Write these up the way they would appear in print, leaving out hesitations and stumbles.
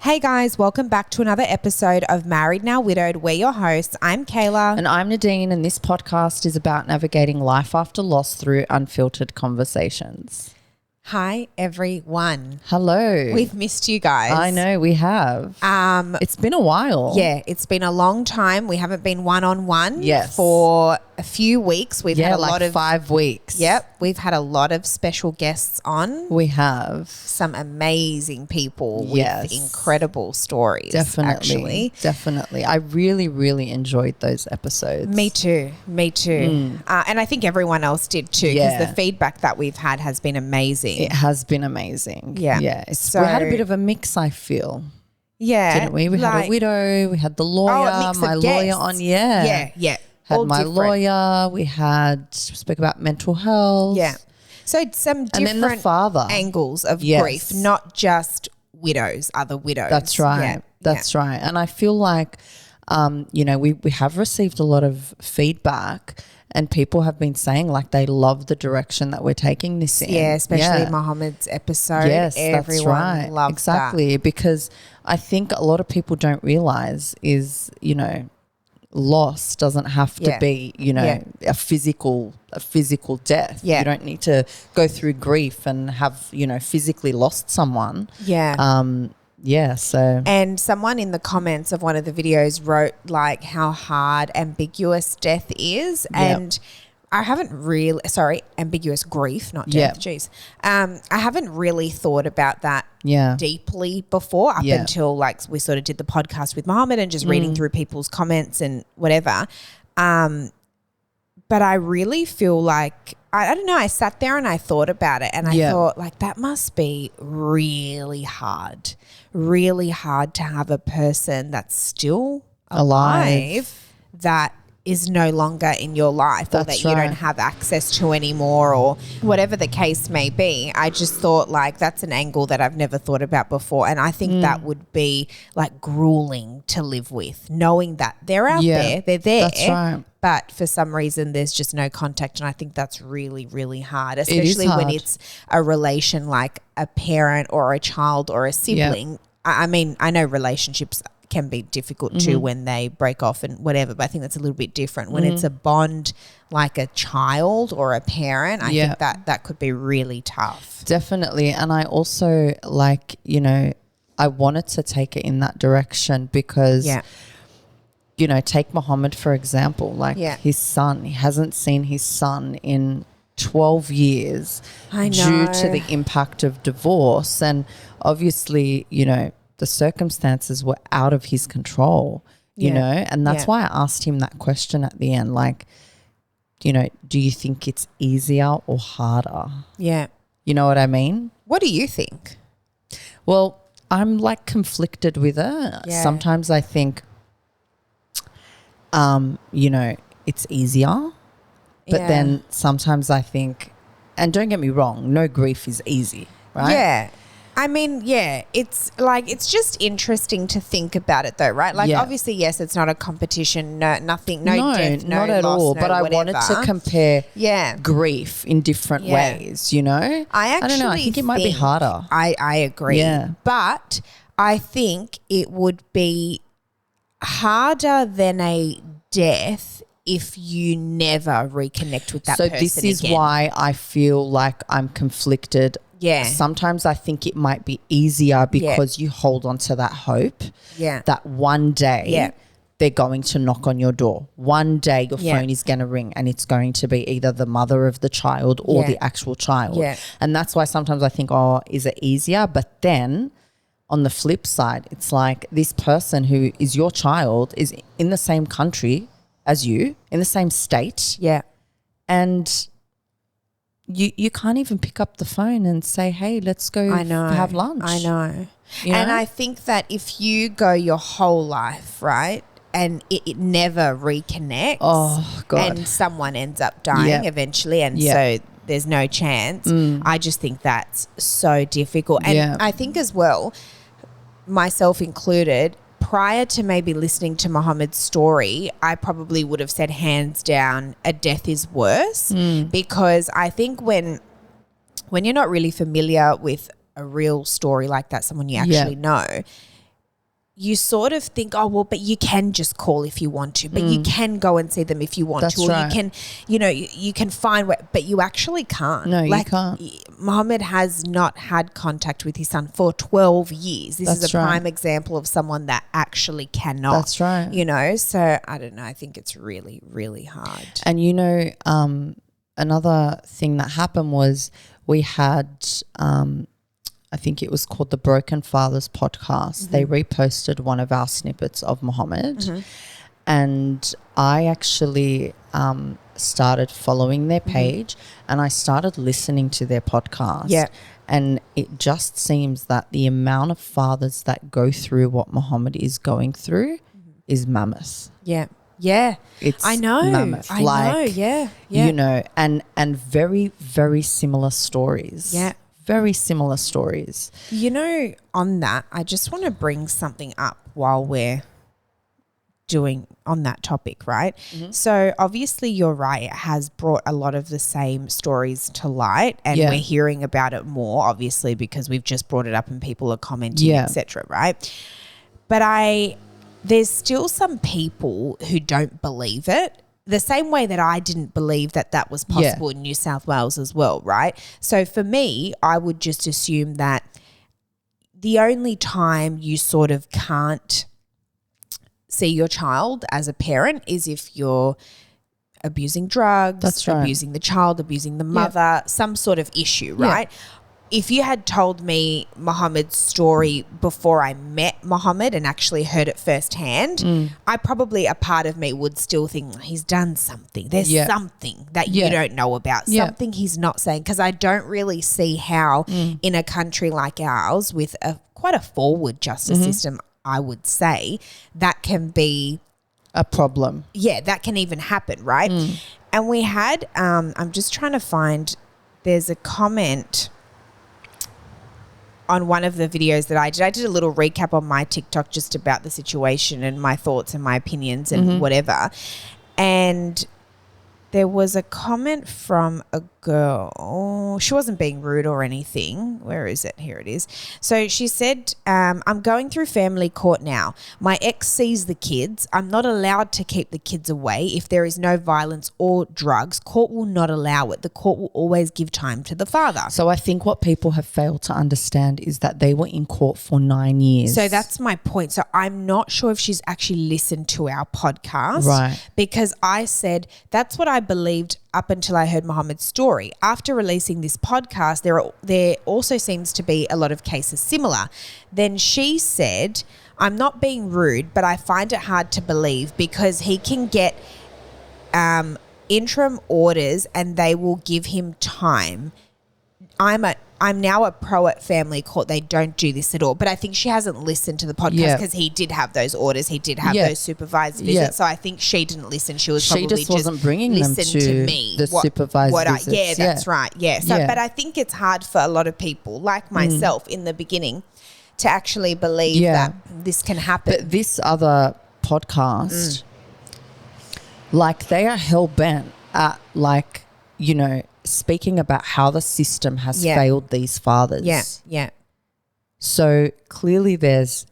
Hey guys, welcome back to another episode of Married Now Widowed. We're your hosts. I'm Kayla. And I'm Nadine, and this podcast is about navigating life after loss through unfiltered conversations. Hi everyone. Hello. We've missed you guys. I know we have. It's been a while. Yeah, it's been a long time. We haven't been one-on-one Yes. for a few weeks. We've had a lot of 5 weeks. Yep, we've had a lot of special guests on. We have. Some amazing people Yes. with incredible stories. Definitely. Definitely. I really, really enjoyed those episodes. Me too. And I think everyone else did too, because Yeah. the feedback that we've had has been amazing. It has been amazing. Yeah. Yeah. So- we had a bit of a mix, I feel. Yeah. Didn't we? We had a widow, we had the lawyer, a mix of my lawyer guests. on. Yeah. Yeah. Had All my different. lawyer. We spoke about mental health. Yeah. So some And different then the father. angles of Yes. grief, not just widows, other widows. That's right. Yeah. That's right. And I feel like, we have received a lot of feedback, and people have been saying like they love the direction that we're taking this in. Yeah, especially Mohammed's episode. Yes, Everyone that's right. loved Exactly. Because I think a lot of people don't realize is, loss doesn't have to be, a physical death. Yeah. You don't need to go through grief and have, physically lost someone. Yeah. So. And someone in the comments of one of the videos wrote like how hard ambiguous death is. And I haven't really, ambiguous grief, not death. Jeez. I haven't really thought about that deeply before up until like we sort of did the podcast with Mohammed and just reading through people's comments and whatever. But I really feel like, I don't know, I sat there and I thought about it and I thought like that must be really hard to have a person that's still alive that is no longer in your life or that you don't have access to anymore or whatever the case may be. I just thought like that's an angle that I've never thought about before, and I think that would be like grueling to live with, knowing that they're out there, they're there. That's right. But for some reason, there's just no contact. And I think that's really, really hard, especially when it's a relation like a parent or a child or a sibling. I mean, I know relationships can be difficult too when they break off and whatever, but I think that's a little bit different. When it's a bond like a child or a parent, I think that could be really tough. Definitely. And I also I wanted to take it in that direction because take Mohammed for example, his son, he hasn't seen his son in 12 years due to the impact of divorce. And obviously, the circumstances were out of his control, and that's why I asked him that question at the end, like, do you think it's easier or harder? Yeah. You know what I mean? What do you think? Well, I'm like conflicted with it. Yeah. Sometimes I think, it's easier, but then sometimes I think, and don't get me wrong, no grief is easy, right? Yeah. I mean, it's like, it's just interesting to think about it though, right? Like obviously, yes, it's not a competition, nothing, no death, no not at loss, all. no But I whatever. wanted to compare grief in different ways, I don't know. I think it might be harder. I agree. Yeah. But I think it would be harder than a death if you never reconnect with that person again. So this is why I feel like I'm conflicted. Yeah. Sometimes I think it might be easier because you hold on to that hope that one day they're going to knock on your door. One day your phone is going to ring and it's going to be either the mother of the child or the actual child. Yeah. And that's why sometimes I think, is it easier? But then on the flip side, it's like this person who is your child is in the same country as you, in the same state. Yeah. And you can't even pick up the phone and say, hey, let's go have lunch. I know. And I think that if you go your whole life, right, and it never reconnects and someone ends up dying eventually and so there's no chance, I just think that's so difficult. And I think as well, myself included, prior to maybe listening to Mohammed's story, I probably would have said hands down a death is worse because I think when you're not really familiar with a real story like that, someone you actually know, you sort of think, oh, well, but you can just call if you want to, but you can go and see them if you want to, or right. you can, you can find where, but you actually can't. No, you can't. Mohammed has not had contact with his son for 12 years. This is a prime example of someone that actually cannot. That's right. So I don't know. I think it's really, really hard. And, another thing that happened was we had I think it was called the Broken Fathers podcast. Mm-hmm. They reposted one of our snippets of Mohammed. Mm-hmm. And I actually started following their page and I started listening to their podcast. Yeah. And it just seems that the amount of fathers that go through what Mohammed is going through is mammoth. Yeah. Yeah. I know. Mammoth. I know. Yeah. Yeah. And very, very similar stories. Yeah. Very similar stories. On that, I just want to bring something up while we're doing on that topic, right? Mm-hmm. So obviously you're right. It has brought a lot of the same stories to light and we're hearing about it more, obviously, because we've just brought it up and people are commenting, etc., right? But there's still some people who don't believe it. The same way that I didn't believe that was possible in New South Wales as well, right? So for me, I would just assume that the only time you sort of can't see your child as a parent is if you're abusing drugs, abusing the child, abusing the mother, some sort of issue, right? Yeah. If you had told me Mohammed's story before I met Mohammed and actually heard it firsthand, I probably, a part of me would still think he's done something. There's something that you don't know about, something he's not saying, because I don't really see how in a country like ours with quite a forward justice system, I would say, that can be a problem. Yeah, that can even happen, right? And we had, I'm just trying to find, there's a comment on one of the videos that I did. I did a little recap on my TikTok just about the situation and my thoughts and my opinions and whatever. And there was a comment from a girl. She wasn't being rude or anything. Where is it? Here it is. So she said, I'm going through family court now. My ex sees the kids. I'm not allowed to keep the kids away. If there is no violence or drugs, court will not allow it. The court will always give time to the father. So I think what people have failed to understand is that they were in court for 9 years. So that's my point. So I'm not sure if she's actually listened to our podcast. Right. Because I said that's what I believed up until I heard Mohammed's story. After releasing this podcast, there also seems to be a lot of cases similar. Then she said, I'm not being rude, but I find it hard to believe because he can get interim orders and they will give him time. I'm now a pro at family court. They don't do this at all. But I think she hasn't listened to the podcast because he did have those orders. He did have those supervised visits. So I think she didn't listen. She was probably just wasn't bringing them to me, the supervised visits. That's right. Yeah. So, but I think it's hard for a lot of people, like myself in the beginning, to actually believe that this can happen. But this other podcast, like they are hell-bent at speaking about how the system has failed these fathers. Yeah, yeah. So clearly there's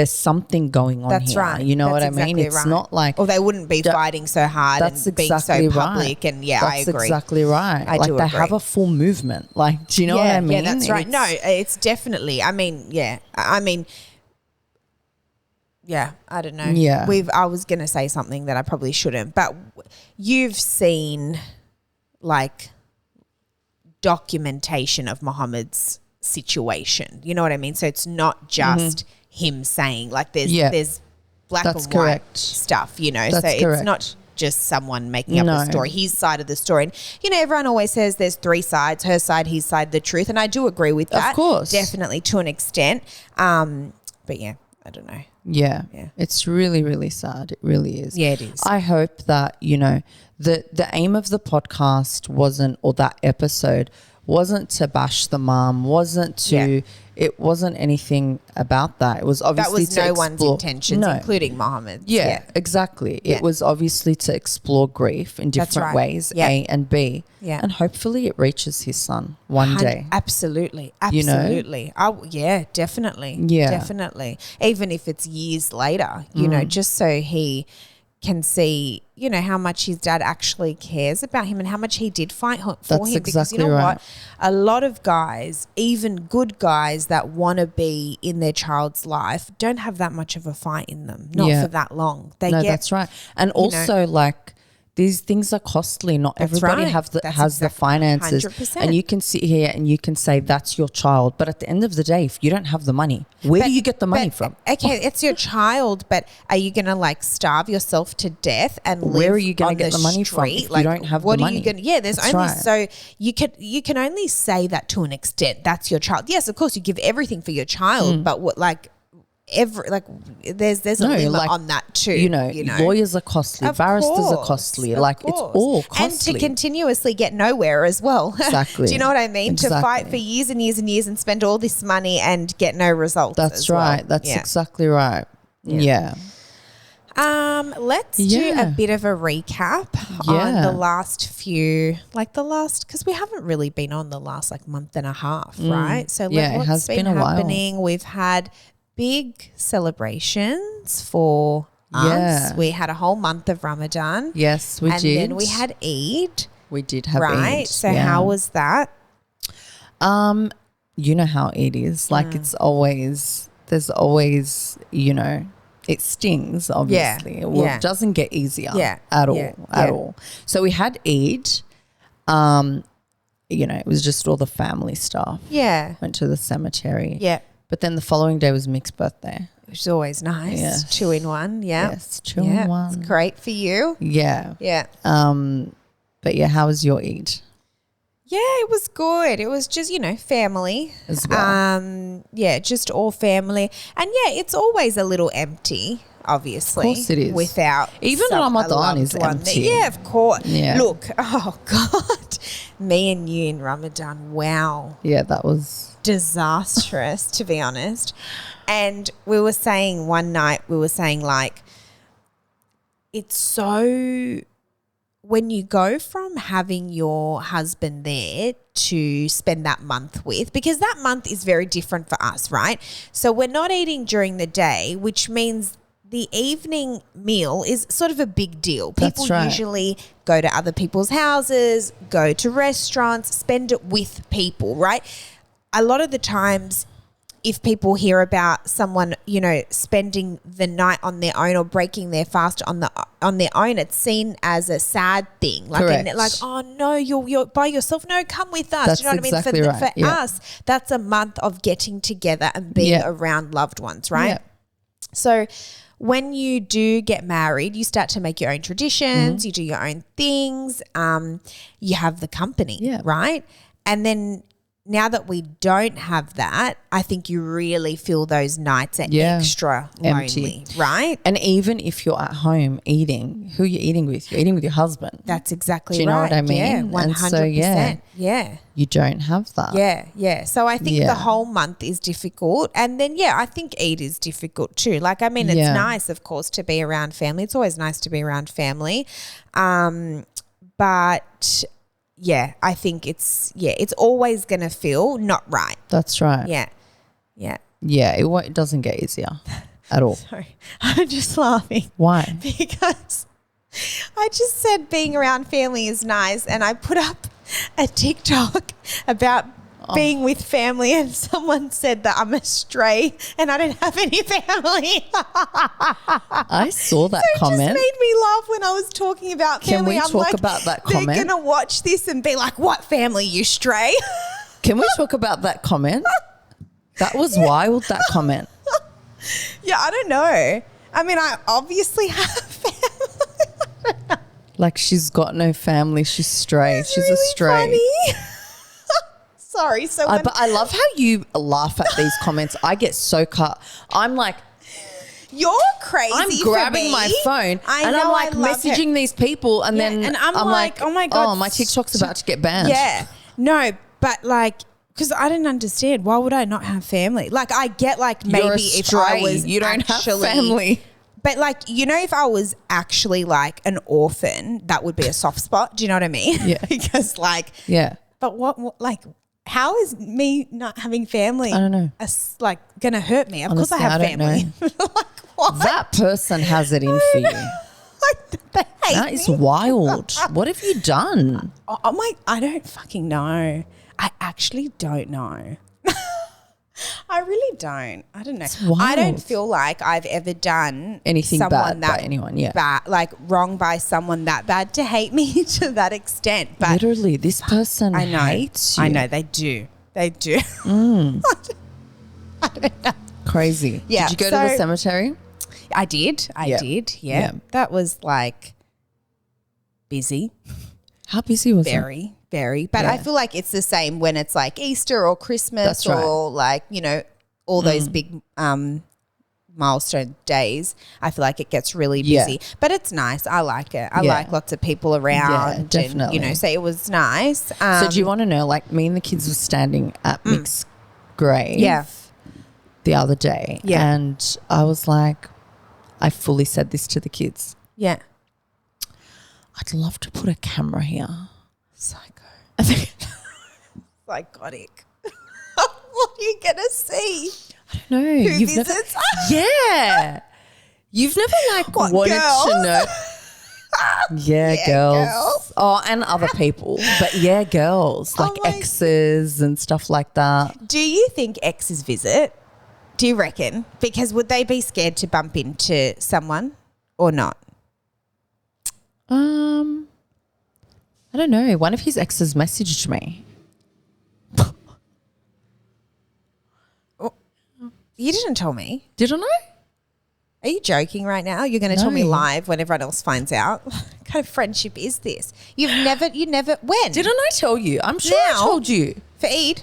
something going on here. That's right. You know what I mean? It's not like... Or they wouldn't be fighting so hard and being so public. And I agree. That's exactly right. I do agree. They have a full movement. Do you know what I mean? Yeah, that's right. No, it's definitely... I don't know. Yeah. I was going to say something that I probably shouldn't. But you've seen... documentation of Mohammed's situation. You know what I mean? So it's not just him saying there's black and white stuff, That's so correct. It's not just someone making up a story, his side of the story. And, everyone always says there's three sides, her side, his side, the truth. And I do agree with that. Of course. Definitely to an extent. But yeah, I don't know. Yeah. It's really, really sad. It really is. Yeah, it is. I hope that, the aim of the podcast wasn't, or that episode wasn't to bash the mom, wasn't to It wasn't anything about that. It was obviously that was no one's intentions, including Mohammed's. Yeah, exactly. Yeah. It was obviously to explore grief in different ways, A and B. Yeah. And hopefully it reaches his son one day. Absolutely. You know? Yeah, definitely. Yeah. Definitely. Even if it's years later, you know, just so he can see, you know, how much his dad actually cares about him and how much he did fight for him. Because you know what? A lot of guys, even good guys that want to be in their child's life, don't have that much of a fight in them. Not for that long. That's right. And also like these things are costly. Not everybody has the finances. 100%. And you can sit here and you can say that's your child. But at the end of the day, if you don't have the money, where do you get the money from? Okay, it's your child, but are you going to like starve yourself to death and live where are you going to get the money from if you don't have the money? There's that's only so you can only say that to an extent. That's your child. Yes, of course you give everything for your child, but what there's a limit on that too. You know, lawyers are costly, barristers are costly. It's all costly. And to continuously get nowhere as well. Exactly. Do you know what I mean? Exactly. To fight for years and years and years and spend all this money and get no results. That's right. Well. That's exactly right. Yeah. Let's do a bit of a recap on the last few, because we haven't really been on the last month and a half, right? So what's been happening? We've had big celebrations for us. We had a whole month of Ramadan. Yes, we did. And then we had Eid. We did have Eid. Right. So how was that? You know how Eid is. There's always, it stings, obviously. It doesn't get easier at all. So we had Eid. It was just all the family stuff. Yeah. Went to the cemetery. Yeah. But then the following day was Mick's birthday. Which is always nice. Yes. 2 in 1. Yeah. Yes, 2 in 1. It's great for you. Yeah. Yeah. But how was your Eid? Yeah, it was good. It was just, family. As well. Just all family. And it's always a little empty, obviously. Of course it is. Without even Ramadan is empty. Yeah, of course. Yeah. Look, oh God, me and you in Ramadan, wow. Yeah, that was disastrous, to be honest. And we were saying one night, it's so, when you go from having your husband there to spend that month with, because that month is very different for us, right? So we're not eating during the day, which means the evening meal is sort of a big deal. People usually go to other people's houses, go to restaurants, spend it with people, right? A lot of the times, if people hear about someone, spending the night on their own or breaking their fast on their own, it's seen as a sad thing. Oh no, you're by yourself. No, come with us. That's Do you know what exactly I mean? For us, that's a month of getting together and being around loved ones, right? Yeah. So when you do get married, you start to make your own traditions. You do your own things. You have the company, right? And then, now that we don't have that, I think you really feel those nights are extra lonely, right? And even if you're at home eating, who are you eating with? You're eating with your husband. That's exactly right. Do you know what I mean? Yeah, 100%. So, you don't have that. Yeah. So I think the whole month is difficult. And then, I think Eid is difficult too. It's nice, of course, to be around family. It's always nice to be around family. But I think it's always going to feel not right. That's right. Yeah. Yeah, it doesn't get easier at all. Sorry, I'm just laughing. Why? Because I just said being around family is nice, and I put up a TikTok about being with family, and someone said that I'm a stray and I don't have any family. I saw that comment. It just made me laugh when I was talking about family. Can we talk about that comment? They're going to watch this and be like, what family, you stray? Can we talk about that comment? That was wild, that comment. Yeah, I don't know. I mean, I obviously have family. She's got no family. She's stray. It's she's really a stray. Funny. Sorry. So but I love how you laugh at these comments. I get so cut. I'm like, you're crazy. I'm grabbing my phone and I'm messaging these people, and then and I'm like, oh my God. Oh, my TikTok's about to get banned. Yeah. No, but Because I didn't understand. Why would I not have family? Like, I get like maybe if I was you don't actually, have family. But like, you know, if I was actually like an orphan, that would be a soft spot. Do you know what I mean? Yeah. Because like, yeah. But what like, how is me not having family? I don't know. Like going to hurt me? Of course I have family. Like, what? That person has it in for you. They hate That is wild. What have you done? I'm like, I don't fucking know. I actually don't know. I really don't. I don't know. I don't feel like I've ever done anything bad by anyone. Yeah, bad, like wrong by someone that bad to hate me to that extent. But literally, this person hates you. I know they do. They do. I don't know. Crazy. Yeah. Did you go to the cemetery? I did. I did. Yeah. That was like busy. How busy was it? Very. But I feel like it's the same when it's like Easter or Christmas or like, you know, all those big milestone days. I feel like it gets really busy. But it's nice. I like it. I like lots of people around. Yeah, definitely. And, you know, so it was nice. So do you want to know, like me and the kids were standing at Mick's grave the other day. Yeah. And I was like, I fully said this to the kids. Yeah. I'd love to put a camera here. Psycho. Psychotic. What are you going to see? I don't know. Who visits? Yeah. You've never like wanted to know. Yeah, girls. Oh, and other people. But yeah, girls. Like exes and stuff like that. Do you think exes visit? Do you reckon? Because would they be scared to bump into someone or not? I don't know. One of his exes messaged me. You didn't tell me. Didn't I? Are you joking right now? You're going to tell me live when everyone else finds out? What kind of friendship is this? You never, when? Didn't I tell you? I'm sure I told you. For Eid?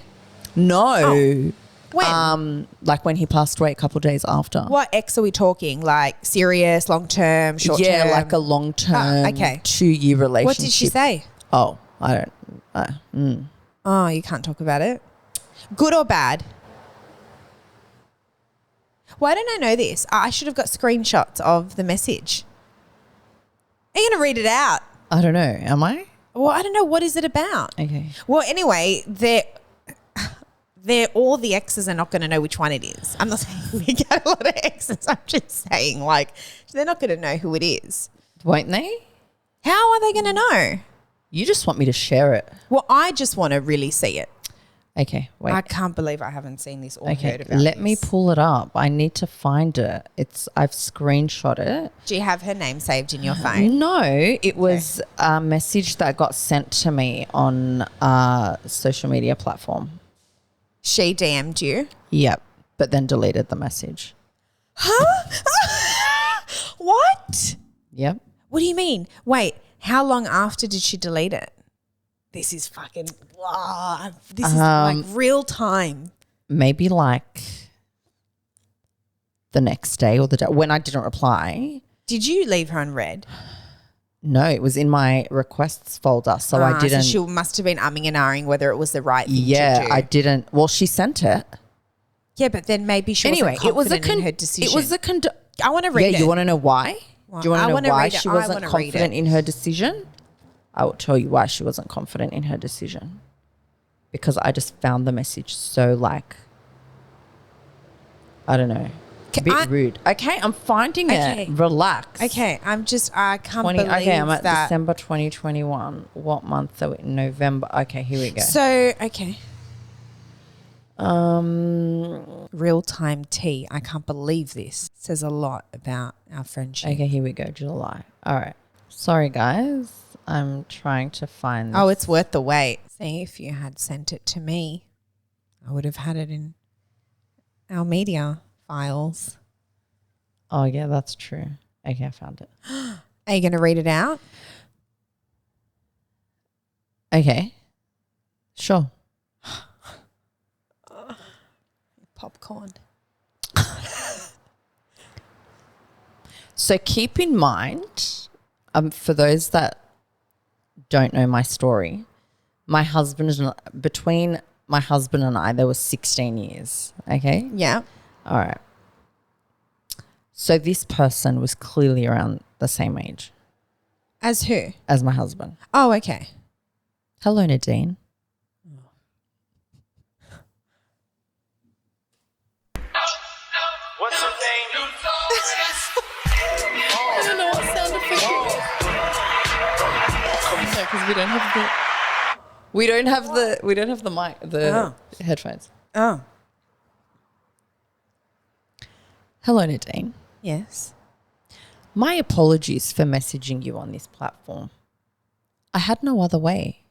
No. Oh. When? Like when he passed away a couple of days after. What ex are we talking? Like serious, long-term, short-term? Yeah, like a long-term 2-year relationship. What did she say? Oh, I don't. Oh, you can't talk about it? Good or bad? Why don't I know this? I should have got screenshots of the message. Are you going to read it out? I don't know. Am I? Well, I don't know. What is it about? Okay. Well, anyway, they're all the exes are not going to know which one it is. I'm not saying we get a lot of exes. I'm just saying, like, they're not going to know who it is. Won't they? How are they going to know? You just want me to share it. Well, I just want to really see it. Okay, wait. I can't believe I haven't seen this or heard about Let me pull it up. I need to find it. I've screenshot it. Do you have her name saved in your phone? No, it was a message that got sent to me on a social media platform. She DM'd you? Yep, but then deleted the message. Huh? What? Yep. What do you mean? Wait, how long after did she delete it? This is fucking, this is like real time. Maybe like the next day or the day when I didn't reply. Did you leave her unread? No, it was in my requests folder, so I didn't. So she must have been umming and ahhing whether it was the right thing to do. Yeah, I didn't. Well, she sent it. Yeah, but then maybe she wasn't confident in her decision. It was I want to read it. Yeah, you want to know why? Well, do you want to know why she wasn't confident in her decision? I will tell you why she wasn't confident in her decision. Because I just found the message so like, I don't know, a bit rude. Okay, I'm finding it. Relax. Okay, I can't believe okay, I'm at that. December 2021. What month are we in? November. Okay, here we go. So, okay. Real-time tea. I can't believe this. It says a lot about our friendship. Okay, here we go. July. All right. Sorry, guys. I'm trying to find this. Oh, it's worth the wait. See, if you had sent it to me, I would have had it in our media files. Oh, yeah, that's true. Okay, I found it. Are you going to read it out? Okay. Sure. Popcorn. So keep in mind, for those that don't know my story, my husband is between my husband and I, there was 16 years. Okay. Yeah. All right. So this person was clearly around the same age. As who? As my husband. Oh, okay. Hello, Nadine. What's her name? I don't know what sound effect it is. No, because we don't have the mic, the headphones. Oh. Hello, Nadine. Yes. My apologies for messaging you on this platform. I had no other way.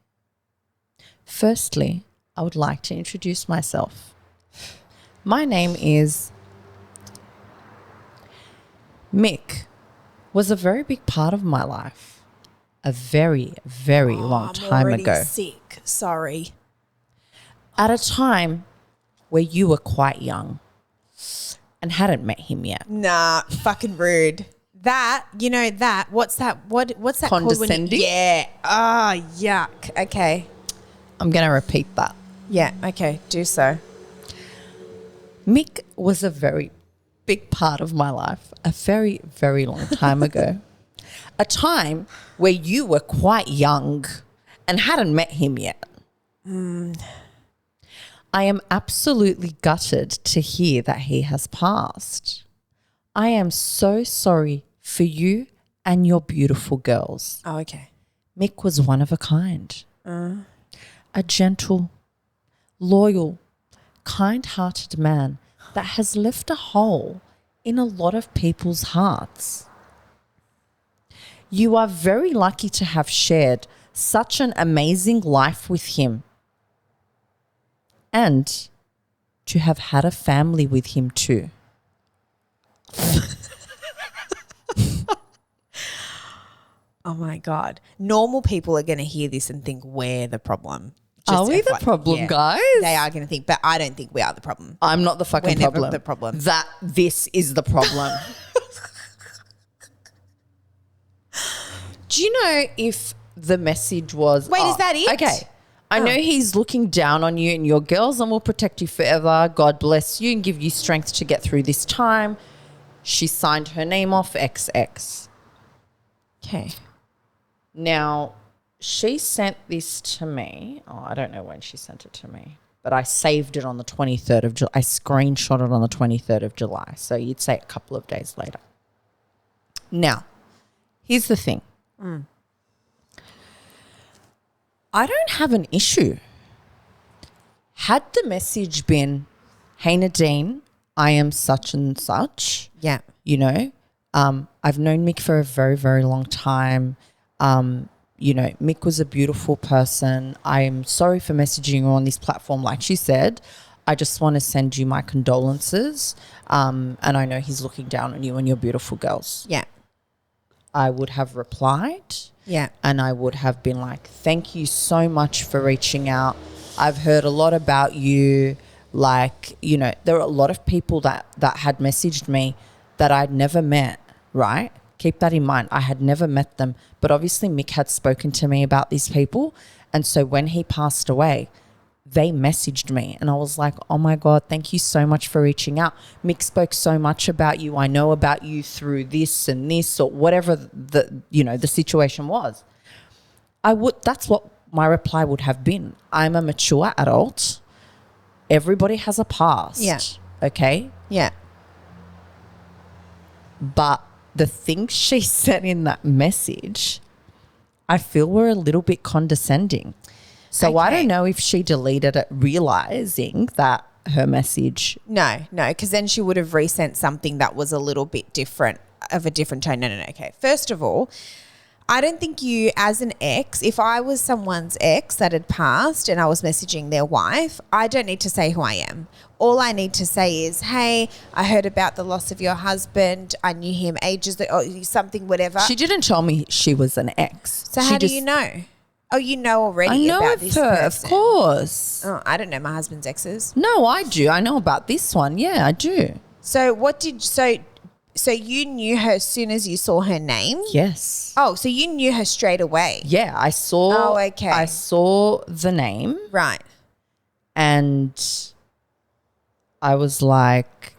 Firstly, I would like to introduce myself. My name is Mick. Was a very big part of my life a very, very long time ago. Sick. Sorry. At a time where you were quite young and hadn't met him yet. Nah, fucking rude. That, what's that? What's that Condescending? called? Yeah. Oh, yuck. Okay. I'm going to repeat that. Yeah, okay. Do so. Mick was a very big part of my life a very, very long time ago. A time where you were quite young and hadn't met him yet. I am absolutely gutted to hear that he has passed. I am so sorry for you and your beautiful girls. Oh, okay. Mick was one of a kind. A gentle, loyal, kind-hearted man that has left a hole in a lot of people's hearts. You are very lucky to have shared such an amazing life with him and to have had a family with him too. Oh my God. Normal people are going to hear this and think we're the problem. Are we the problem, guys? They are going to think, but I don't think we are the problem. I'm not the fucking We're never problem. the problem. This is the problem. Do you know if the message was... Wait, is that it? Okay. I know he's looking down on you and your girls and will protect you forever. God bless you and give you strength to get through this time. She signed her name off XX. Okay. Now, she sent this to me. Oh, I don't know when she sent it to me, but I saved it on the 23rd of July. I screenshot it on the 23rd of July. So you'd say a couple of days later. Now, here's the thing. I don't have an issue. Had the message been, hey, Nadine, I am such and such. Yeah. I've known Mick for a very, very long time. Mick was a beautiful person. I'm sorry for messaging you on this platform. Like she said, I just want to send you my condolences. And I know he's looking down on you and your beautiful girls. Yeah. I would have replied. Yeah. And I would have been like, thank you so much for reaching out. I've heard a lot about you. Like, there are a lot of people that had messaged me that I'd never met, right? Keep that in mind. I had never met them. But obviously Mick had spoken to me about these people. And so when he passed away, they messaged me and I was like, oh my God, thank you so much for reaching out. Mick spoke so much about you. I know about you through this and this or whatever the situation was. That's what my reply would have been. I'm a mature adult. Everybody has a past. Yeah. Okay? Yeah. But the things she said in that message, I feel were a little bit condescending. So I don't know if she deleted it realizing that her message. No, because then she would have resent something that was a little bit different, of a different tone. No. Okay. First of all, I don't think you as an ex, if I was someone's ex that had passed and I was messaging their wife, I don't need to say who I am. All I need to say is, hey, I heard about the loss of your husband. I knew him ages ago, or something, whatever. She didn't tell me she was an ex. So how do you know? Oh, you know already about this person. I know of course. Oh, I don't know my husband's exes. No, I do. I know about this one. Yeah, I do. So so you knew her as soon as you saw her name? Yes. Oh, so you knew her straight away? Yeah, I saw. Oh, okay. I saw the name. Right. And I was like,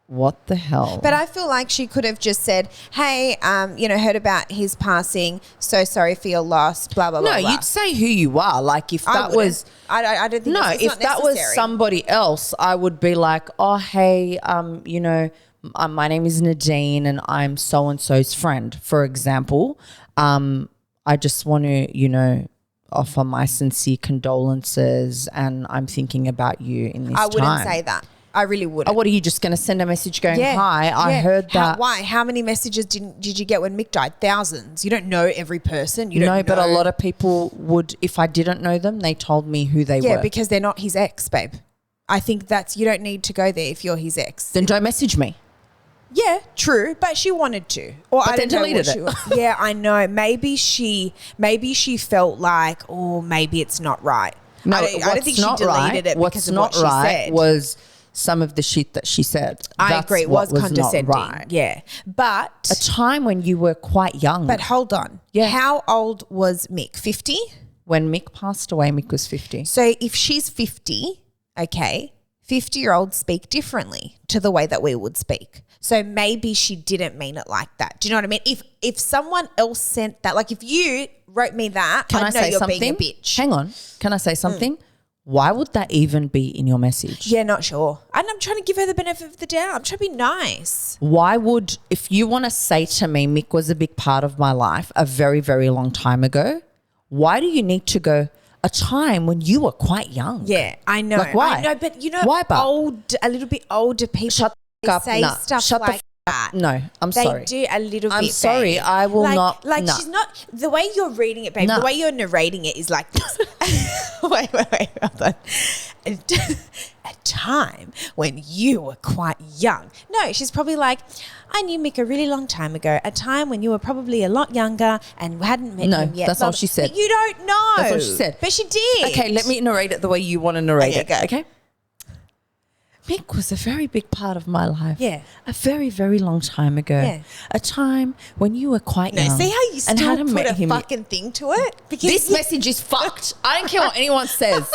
what the hell? But I feel like she could have just said, hey, heard about his passing. So sorry for your loss, blah, blah, blah. No, blah. you'd say who you are. Like if that was... I don't think it's if that was somebody else, I would be like, oh, hey, my name is Nadine and I'm so-and-so's friend, for example. I just want to, offer my sincere condolences and I'm thinking about you in this time. I wouldn't say that. I really wouldn't. Oh, what are you just going to send a message going, hi, I heard that. Why? How many messages did you get when Mick died? Thousands. You don't know every person. You don't know. But a lot of people would, if I didn't know them, they told me who they were. Yeah, because they're not his ex, babe. I think you don't need to go there if you're his ex. Then don't message me. Yeah, true, but she wanted to. Or but I then deleted it. Yeah, I know. Maybe she felt like, oh, maybe it's not right. No, I don't think she deleted it because of what she said. Was some of the shit that she said. I agree. It was condescending. Right. Yeah. But a time when you were quite young. But hold on. Yeah. How old was Mick? 50? When Mick passed away, Mick was 50. So if she's 50, okay, 50-year-olds speak differently to the way that we would speak. So maybe she didn't mean it like that. Do you know what I mean? If someone else sent that, like if you wrote me that, I'd know you're being a bitch. Hang on. Can I say something? Why would that even be in your message? Yeah, not sure. And I'm trying to give her the benefit of the doubt. I'm trying to be nice. Why would, if you want to say to me, Mick was a big part of my life a very, very long time ago, why do you need to go a time when you were quite young? Yeah, I know. Like why? I know, but why, a little bit older people shut up. Say stuff like that. No, I'm sorry. They do a little bit. I'm sorry. Babe. I will not. Like she's not. The way you're reading it, babe. The way you're narrating it is like this. Wait. Hold on. A time when you were quite young. No, she's probably like, I knew Mick a really long time ago. A time when you were probably a lot younger and hadn't met him yet. That's all she said. But you don't know. That's what she said. But she did. Okay, let me narrate it the way you want to narrate it. Go. Okay. Mick was a very big part of my life. Yeah. A very, very long time ago. Yeah. A time when you were quite young. See how you still put a fucking thing to it? Because this message is fucked. I don't care what anyone says.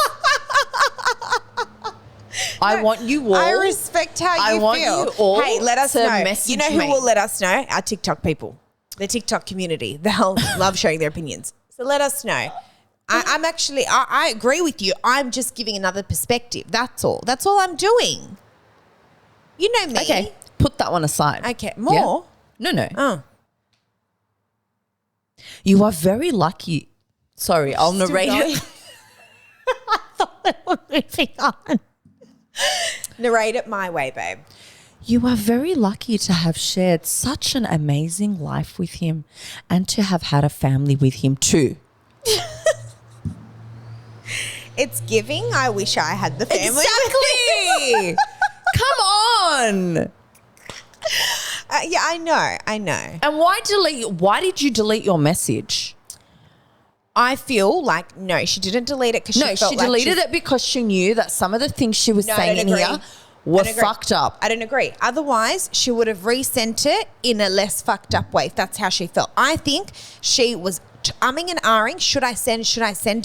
I want you all. I respect how you feel. I want you all. Hey, let us know. Message you know who will let us know? Our TikTok people. The TikTok community. They'll love sharing their opinions. So let us know. I agree with you. I'm just giving another perspective. That's all. That's all I'm doing. You know me. Okay. Put that one aside. Okay. More? Yeah? No. Oh. You are very lucky. Sorry, I'll narrate it. I thought they were moving on. Narrate it my way, babe. You are very lucky to have shared such an amazing life with him and to have had a family with him too. It's giving. I wish I had the family. Exactly. Come on. Yeah, I know. And why did you delete your message? I feel like, no, she didn't delete it because she deleted it because she knew that some of the things she was saying in here were fucked up. I don't agree. Otherwise, she would have resent it in a less fucked up way if that's how she felt. I think she was umming and ahhing. Should I send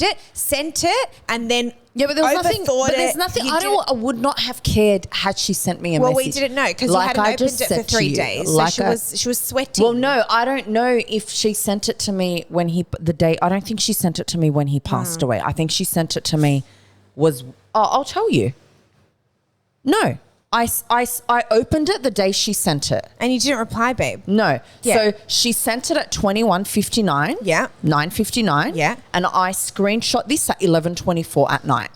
it? Sent it and then but there was nothing. But there's nothing. I would not have cared had she sent me a message. Well, we didn't know because you hadn't opened it for 3 days. So she was sweating. Well, no, I don't know if she sent it to me when I don't think she sent it to me when he passed away. I think she sent it to me I'll tell you. No. I opened it the day she sent it. And you didn't reply, babe? No. Yeah. So she sent it at 21:59. Yeah. 9:59. Yeah. And I screenshot this at 11:24 at night.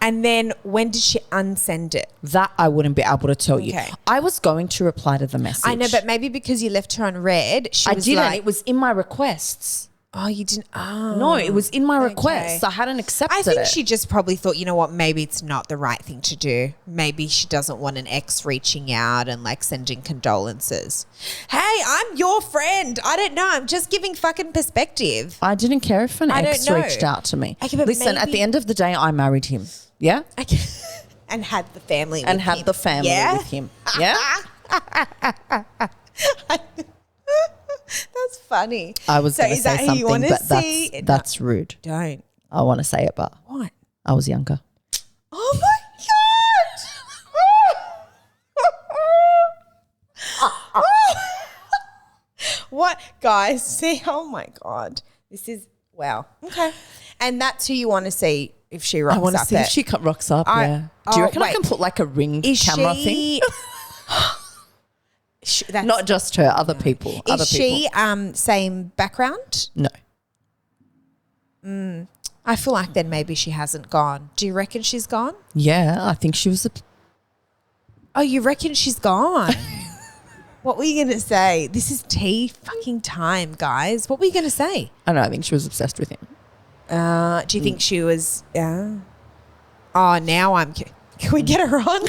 And then when did she unsend it? That I wouldn't be able to tell you. Okay. I was going to reply to the message. I know, but maybe because you left her on read, I didn't. It was in my requests. Oh, you didn't? Oh. No, it was in my requests. I hadn't accepted it. I think she just probably thought, you know what, maybe it's not the right thing to do. Maybe she doesn't want an ex reaching out and like sending condolences. Hey, I'm your friend. I don't know. I'm just giving fucking perspective. I didn't care if an ex reached out to me. Okay, listen, at the end of the day, I married him. Yeah? Okay. And had the family with him. And had the family with him. Yeah? That's funny. I was going to say something, but that's rude. Don't. I want to say it, but What? I was younger. Oh my God. What, guys? See, oh my God. This is, wow. Okay. And that's who you want to see if she rocks up. I want to see if she rocks up, yeah. Do you reckon I can put like a ring camera thing? Not just her, other people. Is she same background? No. I feel like then maybe she hasn't gone. Do you reckon she's gone? Yeah, I think she was Oh, you reckon she's gone? What were you going to say? This is tea fucking time, guys. What were you going to say? I don't know. I think she was obsessed with him. Do you think she was? Oh, now I'm. Can we get her on?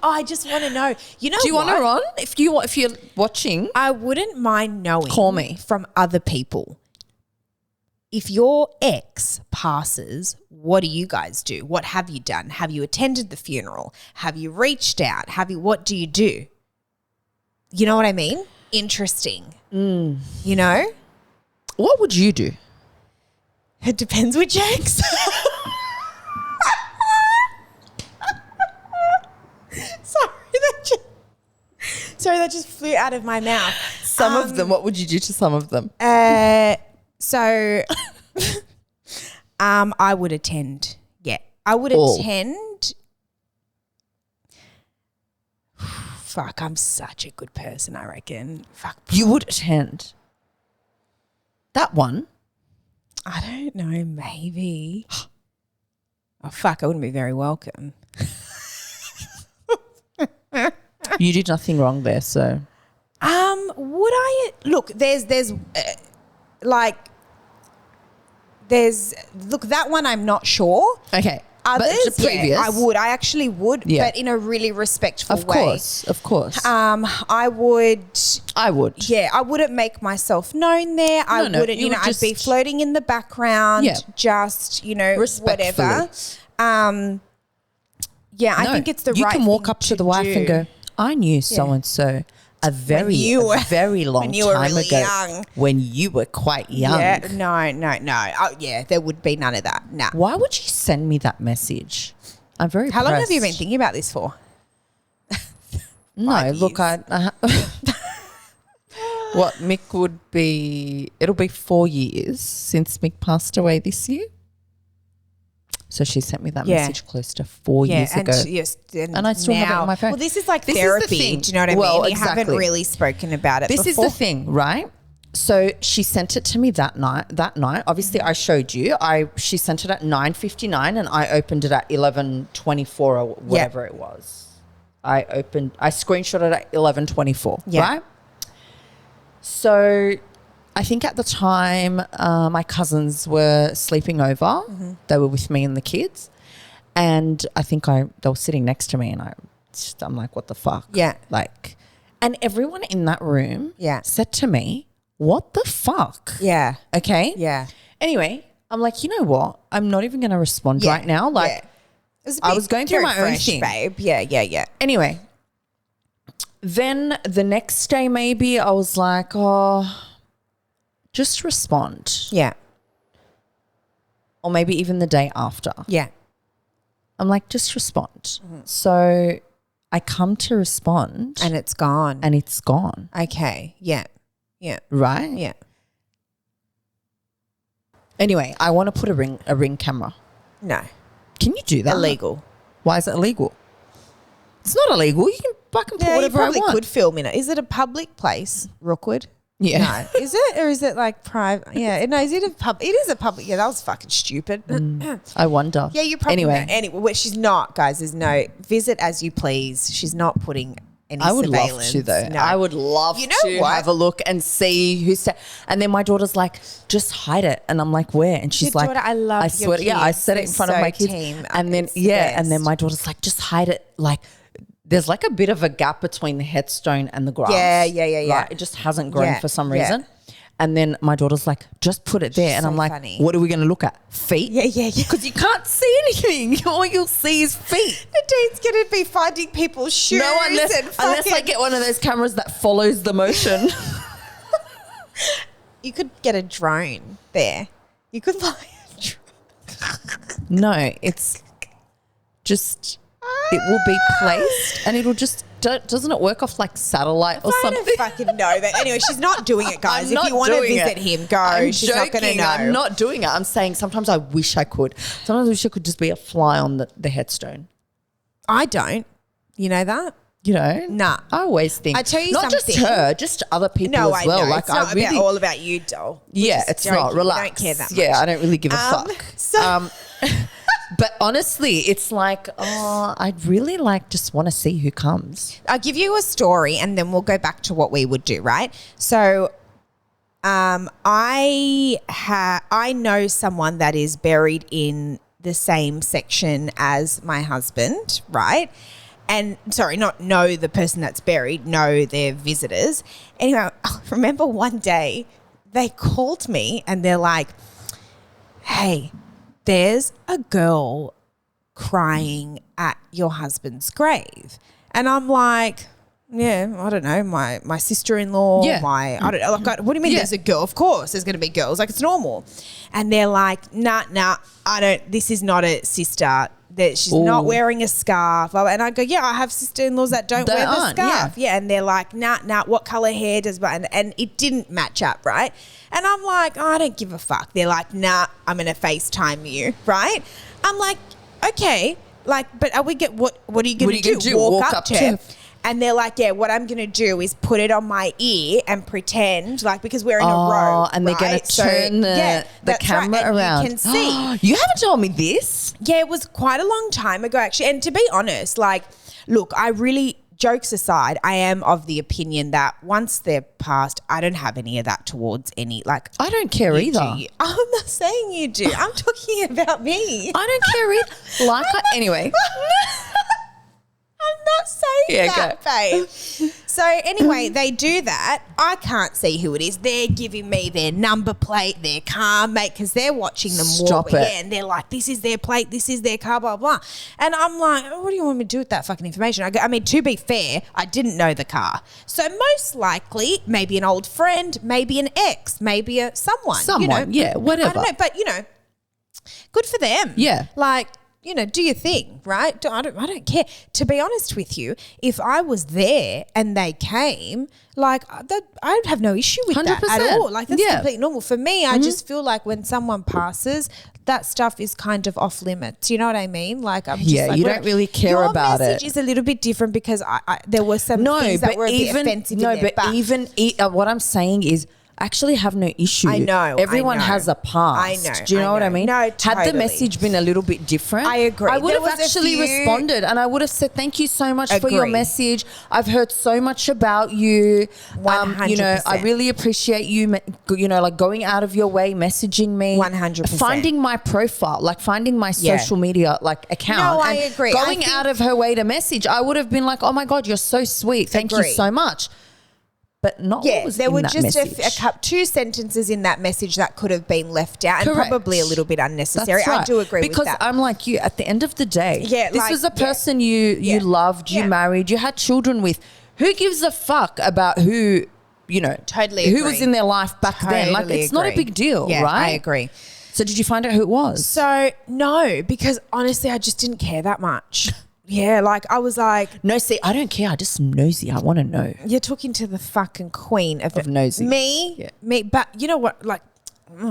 Oh, I just want to know. You know, do you want her on? If you're watching, I wouldn't mind knowing. Call me from other people. If your ex passes, what do you guys do? What have you done? Have you attended the funeral? Have you reached out? What do you do? You know what I mean? Interesting. You know? What would you do? It depends which ex. Sorry, that just flew out of my mouth. Some of them. What would you do to some of them? So, I would attend. Yeah, I would attend. Fuck, I'm such a good person, I reckon. Fuck. You would attend. That one? I don't know, maybe. Oh, fuck, I wouldn't be very welcome. You did nothing wrong there, so. Would I? Look, there's that one I'm not sure. Okay. Others, yeah, I would. I actually would, but in a really respectful way. Of course. I would. Yeah, I wouldn't make myself known there. I wouldn't, I'd be floating in the background, just, whatever. Yeah, I think it's the right thing. You can walk up to the wife and go, I knew so-and-so a very long time ago. Young. When you were quite young. Yeah, no. Oh, yeah, there would be none of that. Nah. Why would you send me that message? I'm very How long have you been thinking about this for? No, look, what Mick would be, it'll be 4 years since Mick passed away this year. So she sent me that message close to 4 years ago. And I still have it on my phone. Well, this is like therapy. Do you know what I mean? Well, you haven't really spoken about it before. This is the thing, right? So she sent it to me that night. Obviously, I showed you. She sent it at 9:59 and I opened it at 11:24 or whatever it was. I screenshot it at 11:24, right? So I think at the time my cousins were sleeping over. Mm-hmm. They were with me and the kids. And I think they were sitting next to me and I'm like, what the fuck? Yeah. And everyone in that room said to me, what the fuck? Yeah. Okay? Yeah. Anyway, I'm like, you know what? I'm not even going to respond right now. I was going through my own thing. Babe. Yeah. Anyway, then the next day maybe I was like, just respond. Yeah. Or maybe even the day after. Yeah. I'm like, just respond. Mm-hmm. So I come to respond. And it's gone. Okay. Yeah. Right? Yeah. Anyway, I want to put a ring camera. No. Can you do that? Illegal. Why is it illegal? It's not illegal. You can fucking put whatever I want. You probably could film in it. Is it a public place, Rookwood? Yeah. No. Is it? Or is it like private? Yeah. No, is it a pub? It is a public. Yeah, that was fucking stupid. I wonder. Yeah, you probably Anyway, she's not, guys. There's no visit as you please. She's not putting any surveillance. I would love to, though. No. I would love to have a look and see who's and then my daughter's like, just hide it. And I'm like, where? And she's like, I love your kids. Yeah, I said it in front of my kids. And then, and then my daughter's like, just hide it. Like, there's like a bit of a gap between the headstone and the grass. Yeah. Right? It just hasn't grown for some reason. And then my daughter's like, just put it there. And I'm like, what are we going to look at? Feet? Yeah. Because you can't see anything. All you'll see is feet. Nadine's going to be finding people's shoes. No, unless I get one of those cameras that follows the motion. You could get a drone there. You could fly a drone. No, it's just, it will be placed and it'll just, doesn't it work off like satellite or something? I don't fucking know. But anyway, she's not doing it, guys. If you want to visit him, go. She's not going to know. I'm not doing it. I'm saying sometimes I wish I could. Sometimes I wish I could just be a fly on the headstone. I don't. You know that? You know? Nah. I always think. I tell you not something. just her, just other people as well. I know. Like, it's not really, all about you, doll. Yeah, it's joking. not. Relax. I don't care that much. Yeah, I don't really give a fuck. So But honestly, it's like, I'd really just want to see who comes. I'll give you a story and then we'll go back to what we would do, right? So I know someone that is buried in the same section as my husband, right? And sorry, not know the person that's buried, know their visitors. Anyway, I remember one day they called me and they're like, hey, there's a girl crying at your husband's grave. And I'm like, yeah, I don't know, my sister-in-law, I don't know. Like, what do you mean there's a girl? Of course there's going to be girls. Like, it's normal. And they're like, nah, this is not a sister. That she's not wearing a scarf. And I go, yeah, I have sister-in-laws that don't wear the scarf. Yeah. And they're like, nah, what color hair does, and it didn't match up, right? And I'm like, I don't give a fuck. They're like, nah, I'm going to FaceTime you, right? I'm like, okay, like, but what are you going to do? Walk up to her? And they're like, yeah, what I'm going to do is put it on my ear and pretend, like, because we're in a row. And they're going to turn the camera around. You can see. You haven't told me this. Yeah, it was quite a long time ago, actually. And to be honest, like, look, jokes aside, I am of the opinion that once they're passed, I don't have any of that towards any, like. I don't care either. I'm not saying you do. I'm talking about me. I don't care either. Anyway. I'm not saying that, babe. So anyway, they do that. I can't see who it is. They're giving me their number plate, their car, mate, because they're watching them walk. Yeah, and they're like, this is their plate, this is their car, blah, blah. And I'm like, what do you want me to do with that fucking information? I mean, to be fair, I didn't know the car. So most likely, maybe an old friend, maybe an ex, maybe someone. Yeah, whatever. I don't know, but, good for them. Yeah. Like, do your thing, right? I don't care. To be honest with you, if I was there and they came, like, I'd have no issue with 100%. That at all. Like, that's completely normal. For me, I just feel like when someone passes, that stuff is kind of off limits. You know what I mean? Like, I'm just like, you don't really care about it. Your message is a little bit different because there were some things that were a bit offensive in there. But even what I'm saying is, I actually have no issue. I know. Everyone has a past. I know. Do you know what I mean? No, totally. Had the message been a little bit different, I agree. I would have actually responded and I would have said, thank you so much for your message. I've heard so much about you. 100%. I really appreciate you, like going out of your way, messaging me. 100%. Finding my profile, like finding my social media account. No, I agree. Going out of her way to message, I would have been like, oh my God, you're so sweet. Thank you so much. But not what was there in were that just message. two sentences in that message that could have been left out and probably a little bit unnecessary. That's right. I do agree with that. Because I'm like you, at the end of the day, this was a person you loved, you married, you had children with. Who gives a fuck about who, totally who was in their life back then? Like, it's not a big deal, right? I agree. So did you find out who it was? So, no, because honestly, I just didn't care that much. Yeah, like I was like... No, see, I don't care. I just nosy. I want to know. You're talking to the fucking queen of nosy. Me? Yeah. Me. But you know what? Like,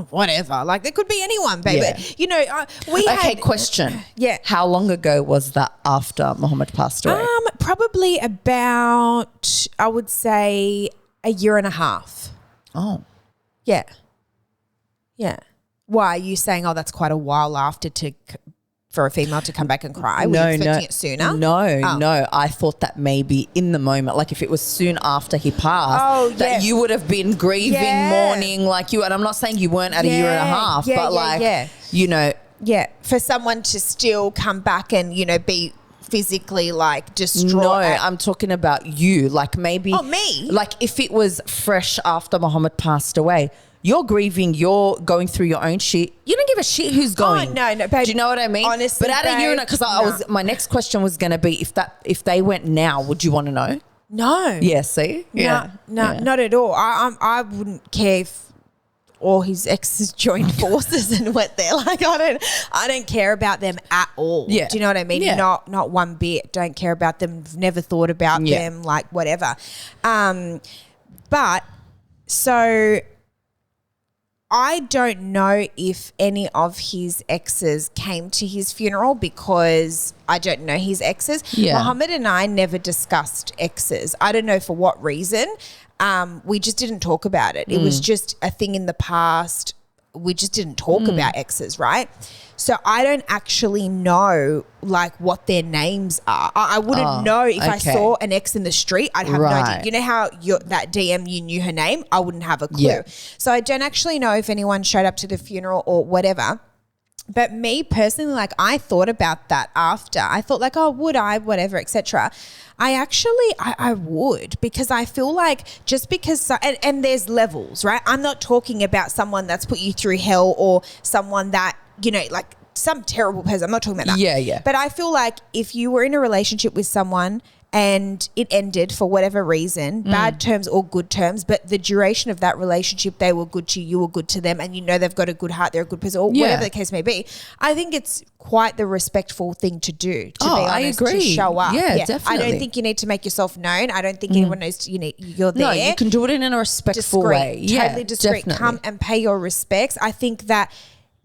whatever. Like, there could be anyone, baby. Yeah. Okay, question. Yeah. How long ago was that after Muhammad passed away? Probably about, I would say, a year and a half. Oh. Yeah. Yeah. Why are you saying, that's quite a while after for a female to come back and cry? Were you expecting it sooner? No. I thought that maybe in the moment, like if it was soon after he passed, that you would have been grieving, mourning, like you. And I'm not saying you weren't at a year and a half, but Yeah, for someone to still come back and, be physically distraught. No, I'm talking about you. Like maybe. Oh, me? Like if it was fresh after Muhammad passed away, you're grieving, you're going through your own shit. You don't give a shit who's going. Oh, no, babe. Do you know what I mean? Honestly, but at a year, because my next question was going to be if they went now, would you want to know? No. Yeah, see? No, not at all. I wouldn't care if or his exes joined forces and went there. Like I don't care about them at all. Yeah. Do you know what I mean? Yeah. Not one bit. Don't care about them. Never thought about them. Like whatever. But so I don't know if any of his exes came to his funeral because I don't know his exes. Yeah. Muhammad and I never discussed exes. I don't know for what reason. We just didn't talk about it. It was just a thing in the past. We just didn't talk about exes, right? So I don't actually know like what their names are. I wouldn't know if I saw an ex in the street. I'd have no idea. You know how that DM, you knew her name? I wouldn't have a clue. Yeah. So I don't actually know if anyone showed up to the funeral or whatever. But me personally, like I thought about that after. I thought like, oh, would I, whatever, etc. I would, because I feel like just because and there's levels, right? I'm not talking about someone that's put you through hell or someone that, you know, like some terrible person. I'm not talking about that. Yeah. But I feel like if you were in a relationship with someone and it ended for whatever reason, bad terms or good terms, but the duration of that relationship, they were good to you, you were good to them, and you know they've got a good heart, they're a good person, or whatever the case may be, I think it's quite the respectful thing to do, to be honest, I agree. To show up. Yeah, definitely. I don't think you need to make yourself known. I don't think anyone knows you're there. No, you can do it in a respectful way. Yeah, totally discreet. Definitely. Come and pay your respects. I think that,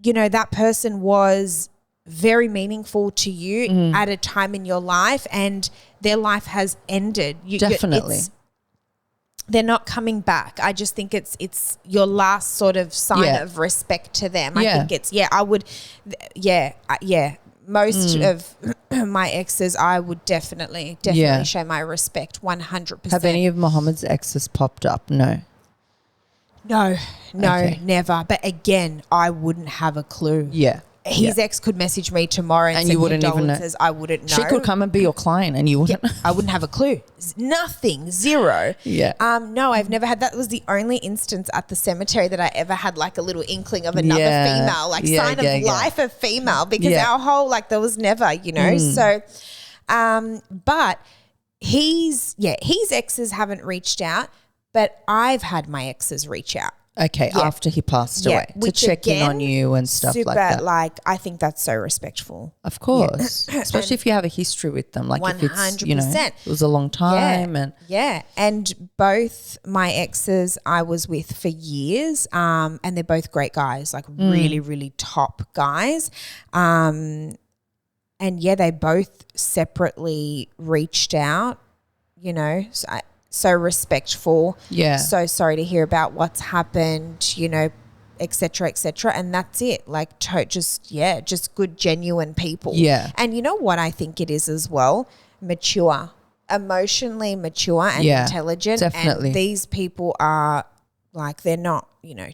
you know, that person was very meaningful to you at a time in your life, and their life has ended. Definitely. They're not coming back. I just think it's your last sort of sign of respect to them. I think it's, most of my exes, I would definitely show my respect 100%. Have any of Muhammad's exes popped up? No. No, never. But again, I wouldn't have a clue. Yeah. His ex could message me tomorrow and you wouldn't even know. I wouldn't know. She could come and be your client and you wouldn't. I wouldn't have a clue. Nothing. Zero. Yeah. No, I've never had that. Was the only instance at the cemetery that I ever had like a little inkling of another female, like sign of life of female, because our whole, like there was never, you know. So, but his exes haven't reached out, but I've had my exes reach out. Okay, after he passed away, to check in on you and stuff like that. Like, I think that's so respectful. Of course, especially if you have a history with them. Like 100%. If it's, you know, it was a long time. And both my exes I was with for years, and they're both great guys, like really, really top guys. And they both separately reached out, you know, so respectful. Yeah. So sorry to hear about what's happened, you know, et cetera, and that's it. Like just good, genuine people. Yeah. And you know what I think it is as well? Mature, emotionally mature and intelligent. Definitely. And these people are like, they're not, you know,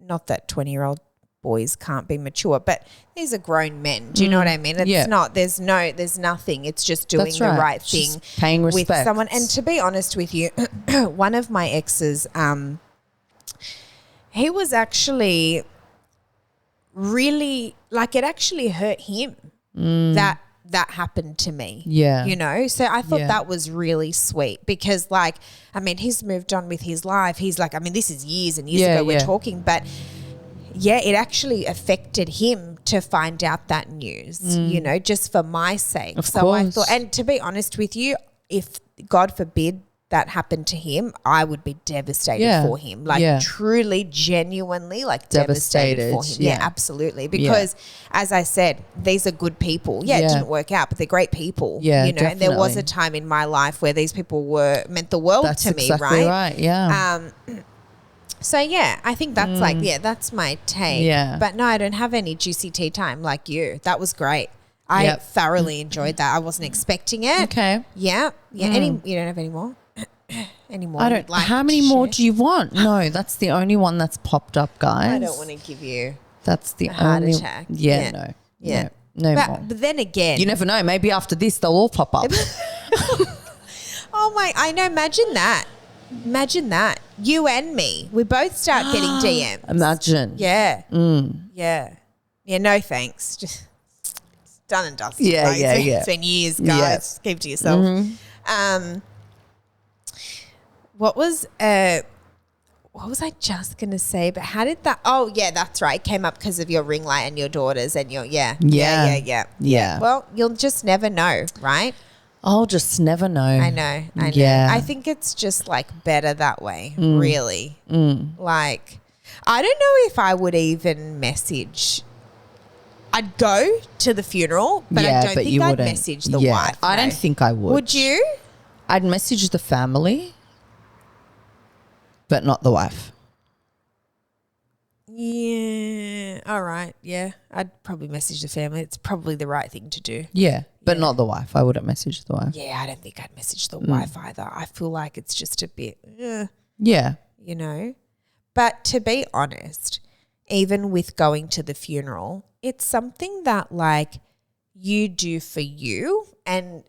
not that 20-year-old boys can't be mature, but these are grown men. Do you know what I mean? It's not, there's nothing. It's just doing the right thing, just paying respect with someone. And to be honest with you, one of my exes, he was actually really, like, it actually hurt him that happened to me. Yeah. You know? So I thought that was really sweet because, like, I mean, he's moved on with his life. He's like, I mean, this is years and years ago we're talking, but it actually affected him to find out that news, you know, just for my sake. Of course. I thought, and to be honest with you, if God forbid that happened to him, I would be devastated for him. Like truly, genuinely, like devastated for him. Yeah, absolutely. Because as I said, these are good people. Yeah, it didn't work out, but they're great people. Yeah, you know, definitely. And there was a time in my life where these people meant the world to me, right? Yeah. So, I think that's like, that's my take. Yeah. But no, I don't have any juicy tea time like you. That was great. I thoroughly enjoyed that. I wasn't expecting it. Okay. Yeah. Yeah. You don't have any more? Any more? I don't. Like, how many more do you want? No, that's the only one that's popped up, guys. I don't want to give you that's the a heart only attack. Yeah, no. Yeah. No more. But then again. You never know. Maybe after this, they'll all pop up. Oh, my. I know. Imagine that. Imagine that. You and me. We both start getting DMs. Imagine. Yeah. Yeah. Yeah, no thanks. Just done and dusted. Yeah, It's been years, guys. Keep to yourself. What was what was I just going to say? But how did that? Oh, yeah, that's right. It came up because of your ring light and your daughters and your, yeah. Well, you'll just never know, right? I'll just never know. I know. Yeah. I think it's just like better that way, really. Like, I don't know if I would even message. I'd go to the funeral, but I don't think I'd message the wife. I don't think I would. Would you? I'd message the family, but not the wife. Yeah. All right. Yeah. I'd probably message the family. It's probably the right thing to do. Yeah. But not the wife. I wouldn't message the wife. Yeah. I don't think I'd message the wife either. I feel like it's just a bit, yeah. You know. But to be honest, even with going to the funeral, it's something that like you do for you, and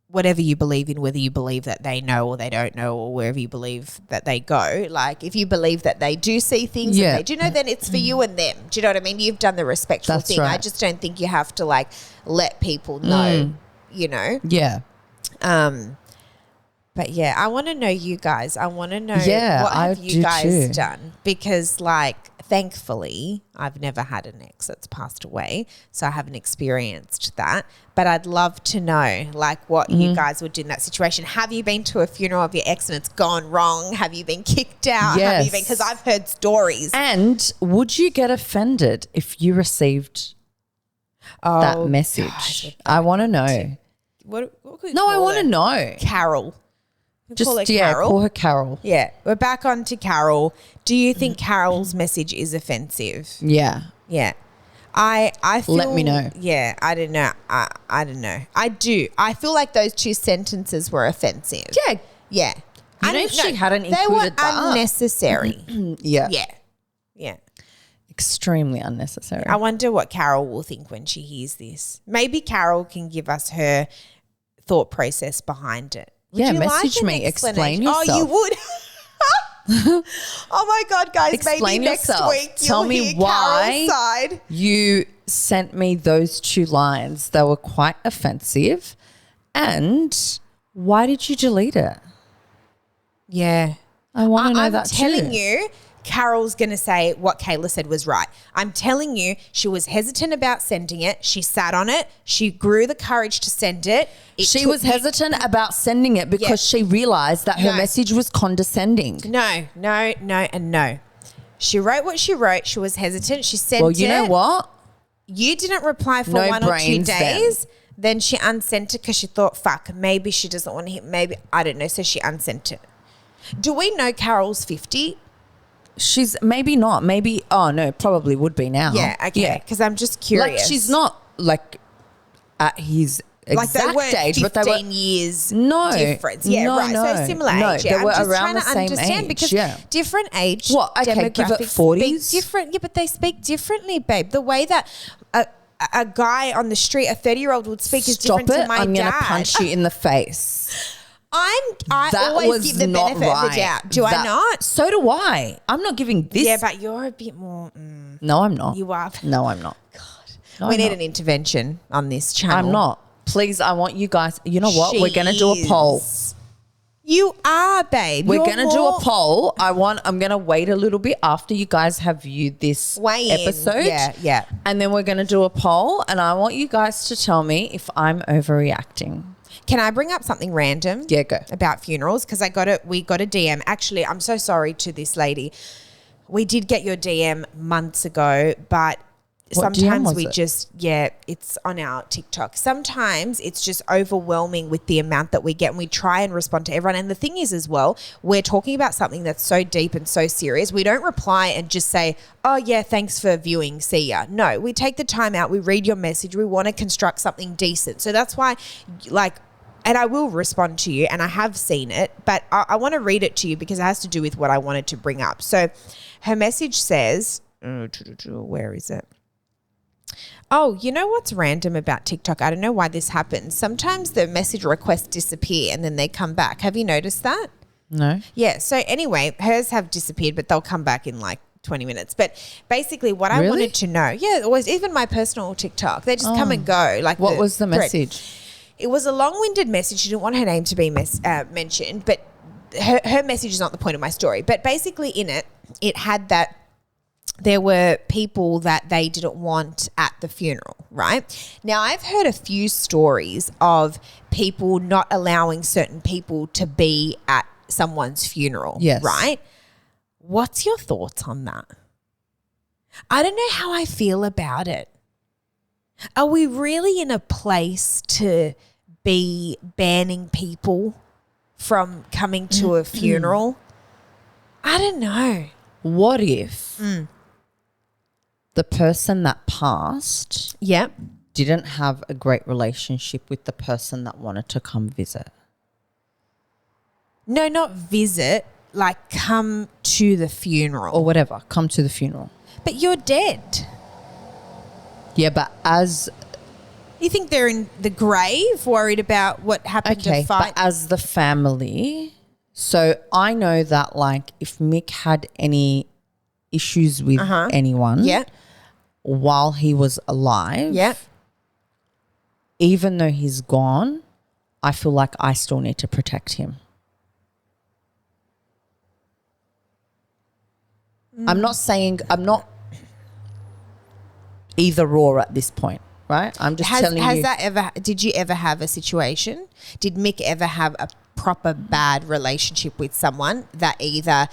whatever you believe in, whether you believe that they know or they don't know, or wherever you believe that they go, like if you believe that they do see things and they do know, then it's for you and them. Do you know what I mean? You've done the respectful thing. Right. I just don't think you have to like let people know, you know? Yeah. But yeah, I want to know you guys. I want to know what have you guys done? Because like, thankfully, I've never had an ex that's passed away, so I haven't experienced that. But I'd love to know, like, what you guys would do in that situation. Have you been to a funeral of your ex and it's gone wrong? Have you been kicked out? Yes. Have you been? Because I've heard stories. And would you get offended if you received that message? Gosh, I want to know. What could I want to know. Carol. Just call her Carol. Call her Carol. Yeah, we're back on to Carol. Do you think Carol's message is offensive? Yeah. Yeah. I feel, let me know. Yeah, I don't know. I don't know. I do. I feel like those two sentences were offensive. Yeah. Yeah. You know, if she hadn't included they were that. unnecessary. Yeah. Yeah. Yeah. Extremely unnecessary. I wonder what Carol will think when she hears this. Maybe Carol can give us her thought process behind it. Would you message like me. Explain yourself. Oh, you would? Oh, my God, guys. Explain maybe yourself. Next week Tell you'll me hear why Carol's side. you sent me those 2 lines. They were quite offensive. And why did you delete it? Yeah. I want to know that too. I'm telling you, Carol's going to say what Kayla said was right. I'm telling you, she was hesitant about sending it. She sat on it. She grew the courage to send it. She was hesitant about sending it because she realised that her message was condescending. No. She wrote what she wrote. She was hesitant. She sent it. Well, you know what? You didn't reply for 1 or 2 days. Then she unsent it because she thought, fuck, maybe she doesn't want to hit, maybe, I don't know. So she unsent it. Do we know Carol's 50? She's maybe not. Maybe, oh no, probably would be now. Yeah, okay. Because I'm just curious. Like she's not like at his exact age, but they were 15 years difference. Yeah, no, right. No, so similar age. They were I'm just around trying the to same understand age. because different age demographics give it 40s? speak different. Yeah, but they speak differently, babe. The way that a guy on the street, a 30-year-old would speak is different to my dad. I'm going to punch you in the face. I always give the benefit of the doubt. Do I not? So do I. I'm not giving this. Yeah, but you're a bit more. No, I'm not. You are. No, I'm not. God. No, we need an intervention on this channel. I'm not. Please, I want you guys. You know what? We're going to do a poll. You are, babe. We're going to do a poll. I'm going to wait a little bit after you guys have viewed this episode. Yeah. And then we're going to do a poll, and I want you guys to tell me if I'm overreacting. Can I bring up something random? Yeah, go. About funerals? Because we got a DM. Actually, I'm so sorry to this lady. We did get your DM months ago, but sometimes we just, it's on our TikTok. Sometimes it's just overwhelming with the amount that we get, and we try and respond to everyone. And the thing is as well, we're talking about something that's so deep and so serious. We don't reply and just say, oh yeah, thanks for viewing, see ya. No, we take the time out. We read your message. We want to construct something decent. So that's why, and I will respond to you, and I have seen it, but I want to read it to you because it has to do with what I wanted to bring up. So her message says, where is it? Oh, you know what's random about TikTok? I don't know why this happens. Sometimes the message requests disappear and then they come back. Have you noticed that? No. Yeah. So anyway, hers have disappeared, but they'll come back in like 20 minutes. But basically what I wanted to know, always, even my personal TikTok, they just come and go. Like, what was the message? It was a long-winded message. She didn't want her name to be mentioned, but her message is not the point of my story, but basically in it had that there were people that they didn't want at the funeral, right? Now, I've heard a few stories of people not allowing certain people to be at someone's funeral, right? What's your thoughts on that? I don't know how I feel about it. Are we really in a place to be banning people from coming to a funeral? I don't know. What if the person that passed didn't have a great relationship with the person that wanted to come visit? No, not visit, like come to the funeral. Or whatever, come to the funeral. But you're dead. Yeah, but as... You think they're in the grave worried about what happened to fight? But as the family... So I know that like if Mick had any issues with anyone while he was alive, even though he's gone, I feel like I still need to protect him. I'm not either or at this point, right? I'm just telling you. Did you ever have a situation? Did Mick ever have a proper bad relationship with someone that either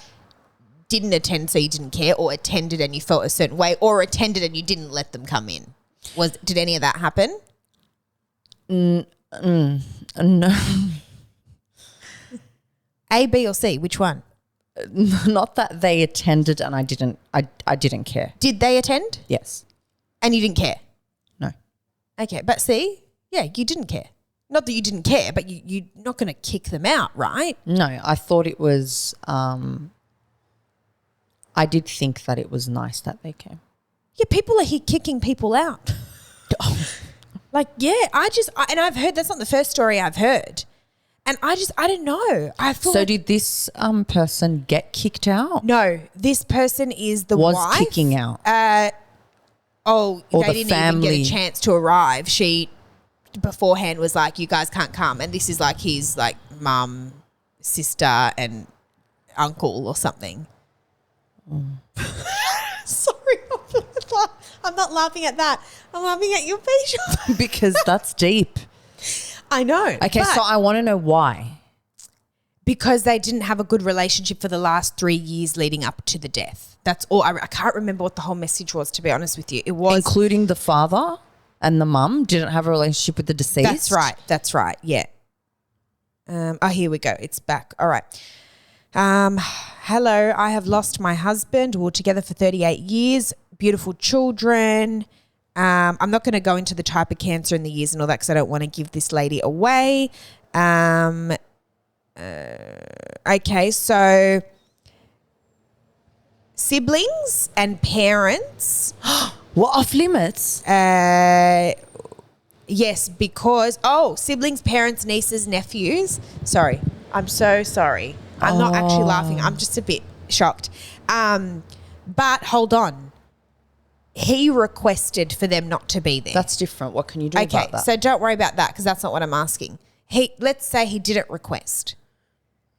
didn't attend so you didn't care, or attended and you felt a certain way, or attended and you didn't let them come in? Did any of that happen? No. A, B or C? Which one? Not that they attended and I didn't care. Did they attend? Yes. And you didn't care? No. Okay, but see, yeah, you didn't care. Not that you didn't care, but you're not going to kick them out, right? No, I thought it was, I did think that it was nice that they came. Yeah, people are here kicking people out. Like, yeah, and I've heard, that's not the first story I've heard. And I don't know. So did this person get kicked out? No, this person is the wife. Was kicking out? Or they didn't family. even get a chance to arrive. She beforehand was like, you guys can't come. And this is like his like mum, sister and uncle or something. Sorry, I'm not laughing at that. I'm laughing at your facial. Because that's deep. I know. Okay, so I want to know why. Because they didn't have a good relationship for the last 3 years leading up to the death. That's all. I can't remember what the whole message was, to be honest with you. It was... Including the father and the mum didn't have a relationship with the deceased? That's right. Yeah. Here we go. It's back. All right. Hello, I have lost my husband. We were together for 38 years. Beautiful children. I'm not going to go into the type of cancer and the years and all that because I don't want to give this lady away. Okay, so siblings and parents. Were off limits? Yes, because, siblings, parents, nieces, nephews. Sorry, I'm so sorry. I'm not actually laughing. I'm just a bit shocked. But hold on. He requested for them not to be there. That's different. What can you do about that? Okay, so don't worry about that because that's not what I'm asking. Let's say he didn't request.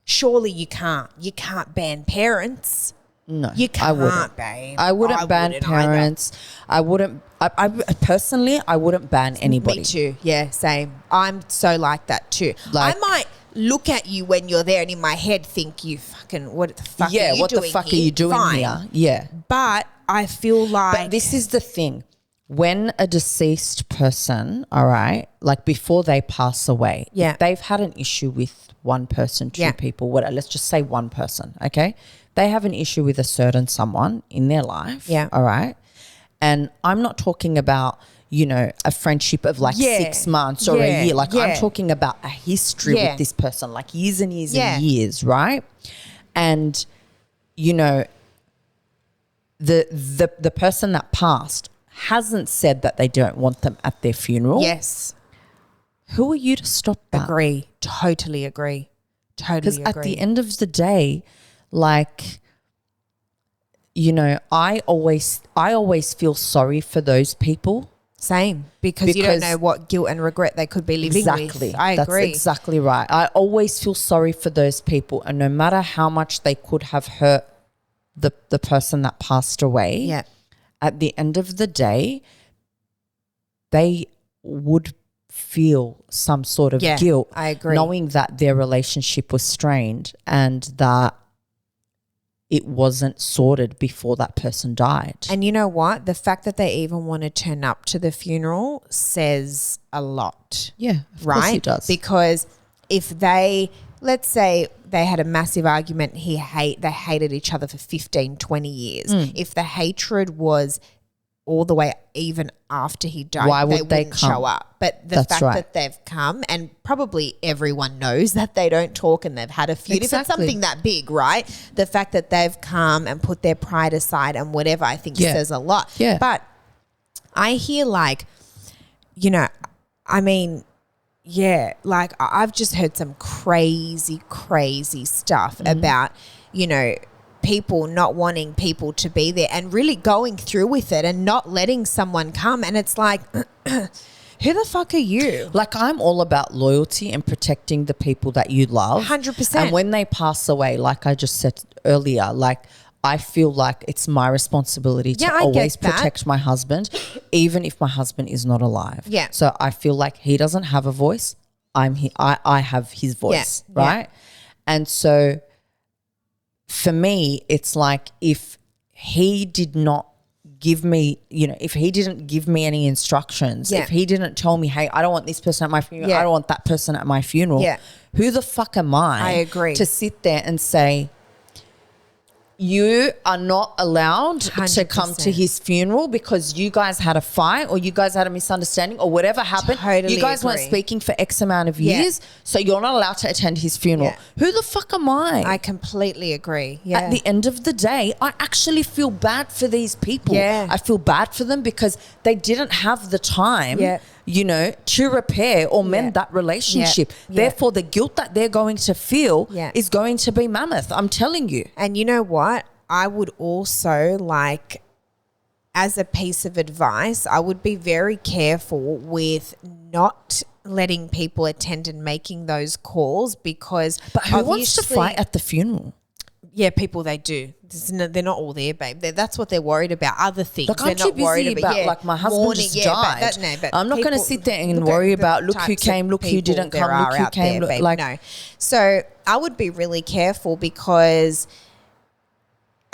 Surely you can't. You can't ban parents. No, you can't, I wouldn't. babe. I wouldn't ban parents. I wouldn't. I personally, I wouldn't ban anybody. Me too. Yeah, same. I'm so like that too. I might look at you when you're there and in my head think you fucking, what the fuck are you doing here? Yeah, what the fuck are you doing here? Yeah. But I feel like... But this is the thing. When a deceased person, all right, like before they pass away, if they've had an issue with one person, two people, let's just say one person, okay? They have an issue with a certain someone in their life, all right? And I'm not talking about, a friendship of like 6 months or a year. Like I'm talking about a history with this person, like years and years and years, right? And, the person that passed hasn't said that they don't want them at their funeral. Yes. Who are you to stop that? Agree. Totally agree. Because at the end of the day, like, I always feel sorry for those people Same, because you don't know what guilt and regret they could be living with. I agree. That's exactly right. I always feel sorry for those people, and no matter how much they could have hurt the person that passed away, at the end of the day, they would feel some sort of guilt. I agree. Knowing that their relationship was strained and that it wasn't sorted before that person died. And you know what? The fact that they even want to turn up to the funeral says a lot. Yeah, of course it does. Because if they, let's say they had a massive argument, they hated each other for 15, 20 years. If the hatred was all the way even after he died, why would they wouldn't show up. But the fact that they've come, and probably everyone knows that they don't talk and they've had a feud. If it's something that big, right? The fact that they've come and put their pride aside and whatever, I think says a lot. Yeah. But I hear like, you know, I mean, like I've just heard some crazy stuff about, you know, people not wanting people to be there and really going through with it and not letting someone come. And it's like, who the fuck are you? Like, I'm all about loyalty and protecting the people that you love. 100%. And when they pass away, like I just said earlier, like I feel like it's my responsibility to always protect my husband, even if my husband is not alive. Yeah. So I feel like he doesn't have a voice. I have his voice, right? And so for me, it's like if he did not give me, you know, if he didn't give me any instructions, if he didn't tell me, hey, I don't want this person at my funeral, I don't want that person at my funeral, who the fuck am I to sit there and say, you are not allowed 100%. to come to his funeral because you guys had a fight or you guys had a misunderstanding or whatever happened. Totally you guys weren't speaking for X amount of years, so you're not allowed to attend his funeral. Who the fuck am I? I completely agree. Yeah. At the end of the day, I actually feel bad for these people. Yeah. I feel bad for them because they didn't have the time, you know, to repair or mend that relationship. Therefore, the guilt that they're going to feel is going to be mammoth. I'm telling you. And you know what? I would also like, as a piece of advice, I would be very careful with not letting people attend and making those calls because But who wants to fight at the funeral? Yeah, people, they do. They're not all there, babe. That's what they're worried about. Other things. Like, I'm too busy about like my husband just died. But I'm not going to sit there and worry about look who came, look who didn't come, look who came. There, like, no. So I would be really careful because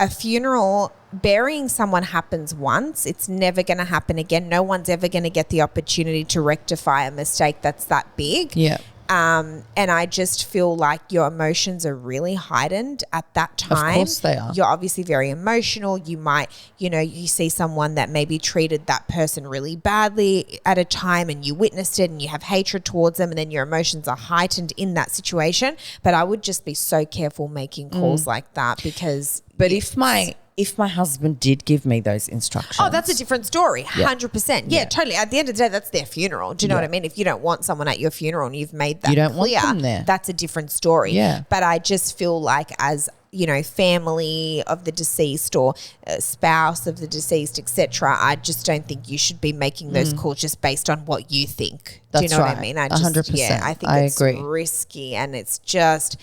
a funeral, burying someone happens once. It's never going to happen again. No one's ever going to get the opportunity to rectify a mistake that's that big. Yeah. And I just feel like your emotions are really heightened at that time. Of course they are. You're obviously very emotional. You might, you know, you see someone that maybe treated that person really badly at a time and you witnessed it and you have hatred towards them and then your emotions are heightened in that situation. But I would just be so careful making calls like that because... But if my husband did give me those instructions. Oh, that's a different story. 100%. Yeah, totally. At the end of the day, that's their funeral. Do you know what I mean? If you don't want someone at your funeral and you've made that you don't clear, want them there. That's a different story. Yeah. But I just feel like as, you know, family of the deceased or spouse of the deceased, etc., I just don't think you should be making those calls just based on what you think. That's Do you know right. what I mean? I 100%. Yeah, I think it's risky and it's just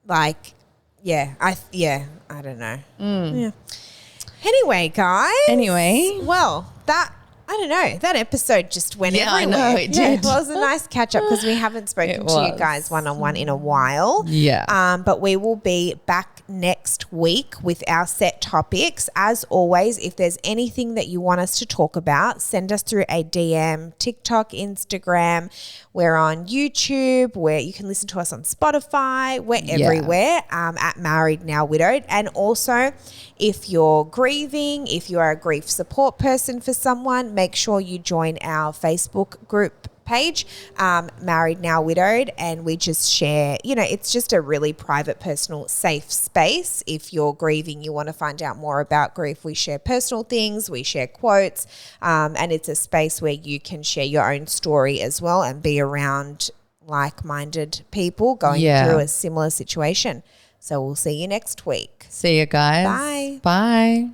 like, I don't know. Yeah. Anyway, guys. Well, I don't know. That episode just went everywhere. I know, it did. Well, it was a nice catch up because we haven't spoken to you guys one-on-one in a while. Yeah. But we will be back next week with our set topics. As always, if there's anything that you want us to talk about, send us through a DM, TikTok, Instagram. We're on YouTube, where you can listen to us on Spotify. We're everywhere at Married Now Widowed. And also, if you're grieving, if you are a grief support person for someone, make sure you join our Facebook group page, Married Now Widowed, and we just share, you know, it's just a really private, personal, safe space. If you're grieving, you want to find out more about grief, we share personal things, we share quotes, and it's a space where you can share your own story as well and be around like-minded people going through a similar situation. So we'll see you next week. See you guys. Bye. Bye.